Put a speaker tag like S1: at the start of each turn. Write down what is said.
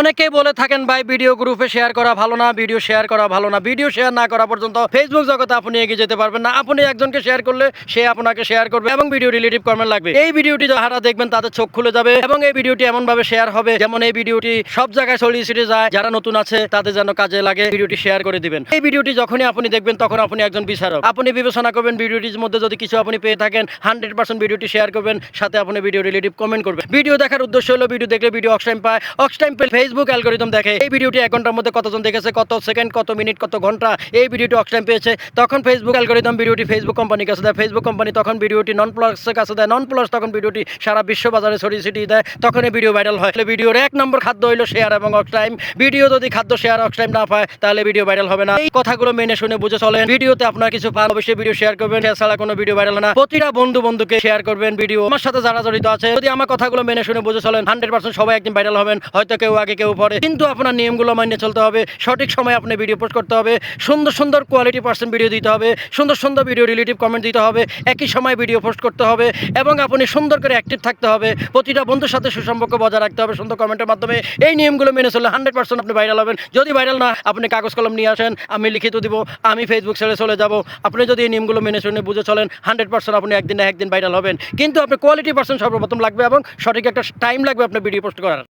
S1: অনেকেই বলে থাকেন ভাই ভিডিও গ্রুপে শেয়ার করা ভালো না, ভিডিও শেয়ার করা ভালো না। ভিডিও শেয়ার না করা পর্যন্ত ফেসবুক জগতে আপনি এগিয়ে যেতে পারবেন না। আপনি একজনকে শেয়ার করলে সে আপনাকে শেয়ার করবে এবং ভিডিও রিলেটিভ কমেন্ট লাগবে। এই ভিডিওটি যারা দেখবেন তাদের চোখ খুলে যাবে এবং এই ভিডিওটি এমন ভাবে শেয়ার হবে যেমন এই ভিডিওটি সব জায়গায় ছড়িয়ে ছিটিয়ে যায়। যারা নতুন আছে তাদের যেন কাজে লাগে, ভিডিওটি শেয়ার করে দিবেন। এই ভিডিওটি যখনই আপনি দেখবেন তখন আপনি একজন বিচারক। আপনি বিবেচনা করবেন ভিডিওটির মধ্যে যদি কিছু আপনি পেয়ে থাকেন 100% ভিডিওটি শেয়ার করবেন, সাথে আপনি ভিডিও রিলেটিভ কমেন্ট করবেন। ভিডিও দেখার উদ্দেশ্য হলো ভিডিও দেখলে ভিডিও অক্স টাইম পায়, অক্স টাইম পেলে ফেসবুক অ্যালগরিদম দেখে এই ভিডিওটি 1 ঘন্টার মধ্যে কতজন দেখেছে, কত সেকেন্ড, কত মিনিট, কত ঘন্টা এই ভিডিওটি অক্স টাইম পেয়েছে। তখন ফেসবুক অ্যালগরিদম ভিডিওটি ফেসবুক কোম্পানির কাছে দেয়, ফেসবুক কোম্পানি তখন ভিডিওটি নন প্লাসের কাছে দেয়, নন প্লাস তখন ভিডিওটি সারা বিশ্ব বাজারে ছড়িয়ে ছিটিয়ে দেয়। তখন এই ভিডিও ভাইরাল হয়। ভিডিওর 1 নম্বর খাদ্য হইলো শেয়ার এবং অক্স টাইম। ভিডিও যদি খাদ্য শেয়ার অক্স টাইম না পায় তাহলে ভিডিও ভাইরাল হবে না। এই কথাগুলো মেনে শুনে বুঝে চলেন। ভিডিওতে আপনার কিছু পান, অবশ্যই ভিডিও শেয়ার করবেন, ছাড়া কোনো ভিডিও ভাইরাল না। প্রতিটা বন্ধুকে শেয়ার করবেন ভিডিও। আমার সাথে যারা জড়িত আছে যদি আমার কথাগুলো মেনে শুনে বুঝে চলেন 100% সবাই একদিন ভাইরাল হবেন। হয়তো কেউ আগে কেউ পরে, কিন্তু আপনার নিয়মগুলো মাইনে চলতে হবে। সঠিক সময়ে আপনি ভিডিও পোস্ট করতে হবে, সুন্দর সুন্দর কোয়ালিটি পার্সেন্ট ভিডিও দিতে হবে, সুন্দর সুন্দর ভিডিও রিলেটিভ কমেন্ট দিতে হবে, একই সময় ভিডিও পোস্ট করতে হবে এবং আপনি সুন্দর করে অ্যাক্টিভ থাকতে হবে। প্রতিটা বন্ধুর সাথে সুসম্পর্ক বজায় রাখতে হবে সুন্দর কমেন্টের মাধ্যমে। এই নিয়মগুলো মেনে চললে 100% আপনি ভাইরাল হবেন। যদি ভাইরাল না, আপনি কাগজ কলম নিয়ে আসেন, আমি লিখিত দিব, আমি ফেসবুক ছেড়ে চলে যাব। আপনি যদি এই নিয়মগুলো মেনে শুনে বুঝে চলেন 100% আপনি একদিন না একদিন ভাইরাল হবেন। কিন্তু আপনি কোয়ালিটি পার্সেন্ট সর্বপ্রথম লাগবে এবং সঠিক একটা টাইম লাগবে আপনার ভিডিও পোস্ট করার।